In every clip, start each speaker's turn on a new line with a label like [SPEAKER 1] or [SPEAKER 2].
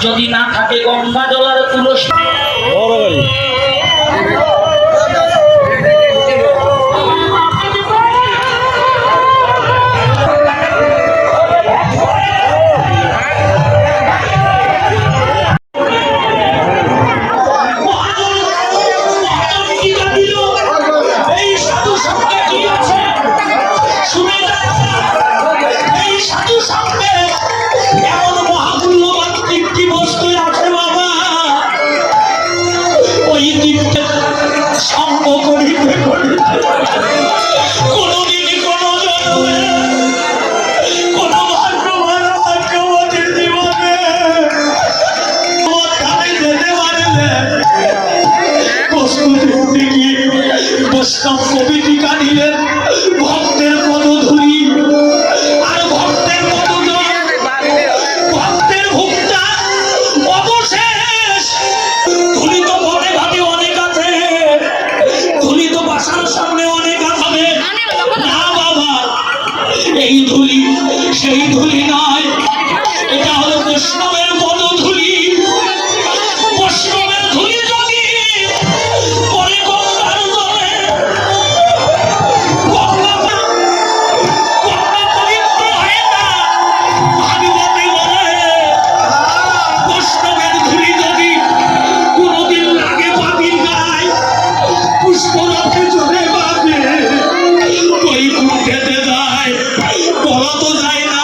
[SPEAKER 1] যদি না থাকে গঙ্গা জলার তুলসী কবি টিকা নিলেন ভক্তের পদধূলি আর ভক্তের পদজল ভক্তের ভুক্তা অবশেষ। ধুলি তো ঘরে ঘাটে অনেক আছে, ধুলি তো বাসার সামনে অনেক আছে। না বাবা, এই ধুলি সেই ধুলি নয়, এটা হলো বৈষ্ণবের পদধূলি। বৈষ্ণবের ধুলি যদি পরে গঙ্গার জলে বৈষ্ণবের ধুলি যদি কোনদিন লাগে পাপির গায়ে, পুষ্পরাতে জোরে বাজে, ওই খেতে যায়, বলা তো যায় না।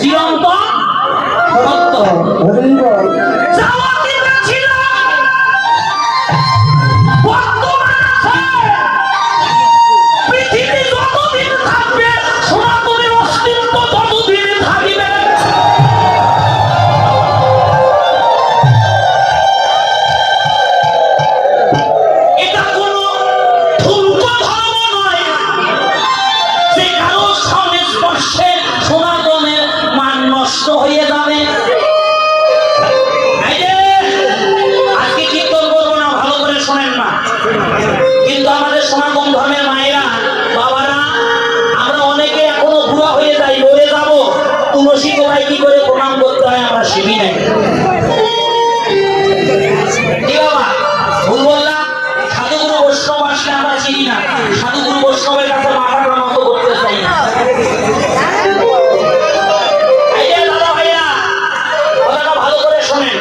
[SPEAKER 1] চিরন্তন সত্য। যাওয়া ছিল বর্তমান আছে, পৃথিবী যতদিন থাকবে সনাতনের অস্তিত্ব ততদিন থাকিবে। এটা কোনো ঠুনকো ধর্ম নয় যে কারো সংস্পর্শে সনাতনের মান নষ্ট হয়ে যাবে। আজকে কীর্তন করবো না, ভালো করে শোনেন না, কিন্তু আমাদের সনাতন ধর্মের মায়েরা বাবারা আমরা অনেকে এখনো বুড়া হয়ে যাই, মরে যাবো, তুলসী গোড়ায় কি করে প্রণাম করতে হয় আমরা শিখি নাই। কি বাবা ভুল বললাম? সাধুগুরু বৈষ্ণব আসলে আমরা চিনি না, সাধুগুরু বৈষ্ণবের কাছে মাথাটা নত করতে চাই না। দাদা ভাইরা কথাটা ভালো করে শোনেন।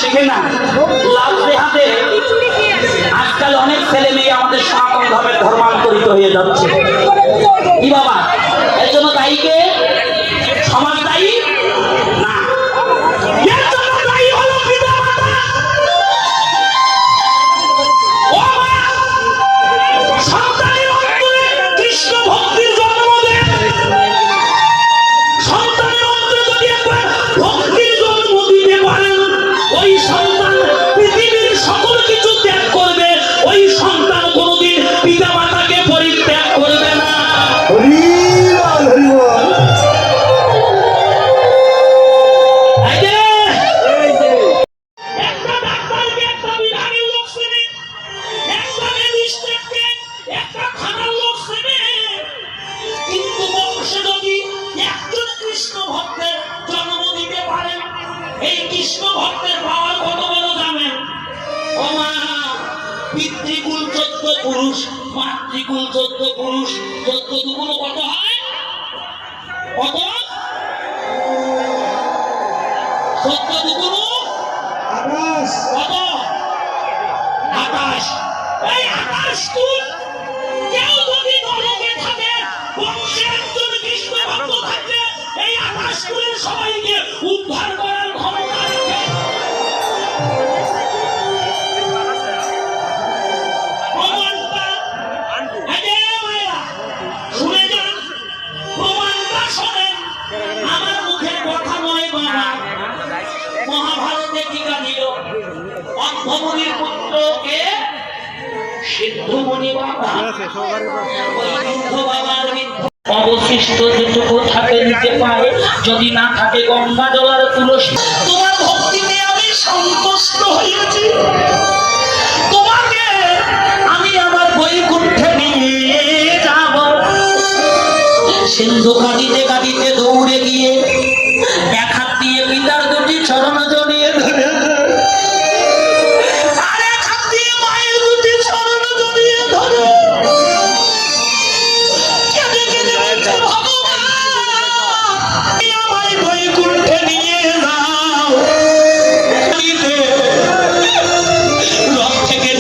[SPEAKER 1] শিখে না লাভ দেহাতে আজকাল অনেক ছেলে মেয়ে আমাদের সনাতন ধর্মের ধর্মান্তরিত হয়ে যাচ্ছে। কি বাবা এর জন্য দায়ী কে? সমাজ দায়ী না, এর জন্য দায়ী হলো পিতামাতা। ও মা, সন্তানের অন্তরে কৃষ্ণ ভক্তির জন্ম দেন। সন্তানের অন্তরে যদি একবার ভক্তির জন্ম দিতে পারেন, ওই সন্তান পৃথিবীর সকল কিছু ত্যাগ করবে, ওই সন্তান কোনদিন পিতা মাতাকে পরিত্যাগ করবে না। কিন্তু বংশে যদি একজন কৃষ্ণ ভক্তের জন্ম দিতে পারেন, এই কৃষ্ণ ভক্তের পাওয়ার কত বড় জানেন? ও মা, পিতৃকুল 14 পুরুষ, মাতৃকুল 14 পুরুষ, 14 দুগুণ কত হয়? কত? 14 দুগুণ 28। কত? 28। এই 28 কুল কেউ যদি নরকে থাকে, বংশে একজন কৃষ্ণ ভক্ত থাকলে এই 28 কুলের সবাইকে উদ্ধার করার ক্ষমতা রাখে। প্রমাণটা মায়েরা শুনে যান, প্রমাণটা শোনেন, আমার মুখের কথা নয় বাবা। মহাভারতে টিকা দিল অর্ধমণির পুত্রকে সিদ্ধমণি বাবা, ওই বৃদ্ধ বাবার অবশিষ্ট যেটুকু থাকে নিতে পারে, যদি না থাকে গঙ্গা জল আর তুলসী। তোমার ভক্তিতে আমি সন্তুষ্ট হয়েছি, তোমাকে আমি আমার বৈকুণ্ঠে নিয়ে যাব। সিন্ধু কাঁদিতে কাঁদিতে দৌড়ে গিয়ে এক হাত দিয়ে পিতার দুটি চরণ জড়িয়ে ধরে, আর এক হাত দিয়ে মায়ের দুটি চরণ জড়িয়ে ধরে বৈকুণ্ঠে নিয়ে যাও। রথ থেকে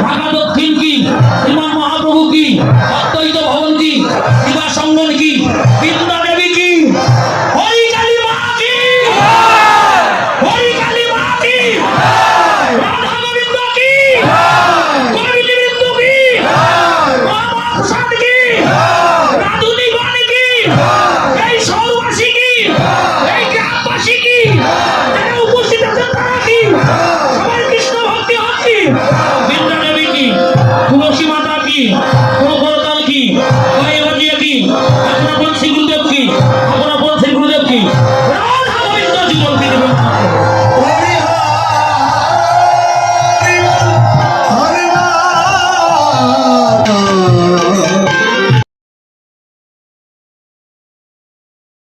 [SPEAKER 1] ঢাকা দক্ষিণ কি তোমার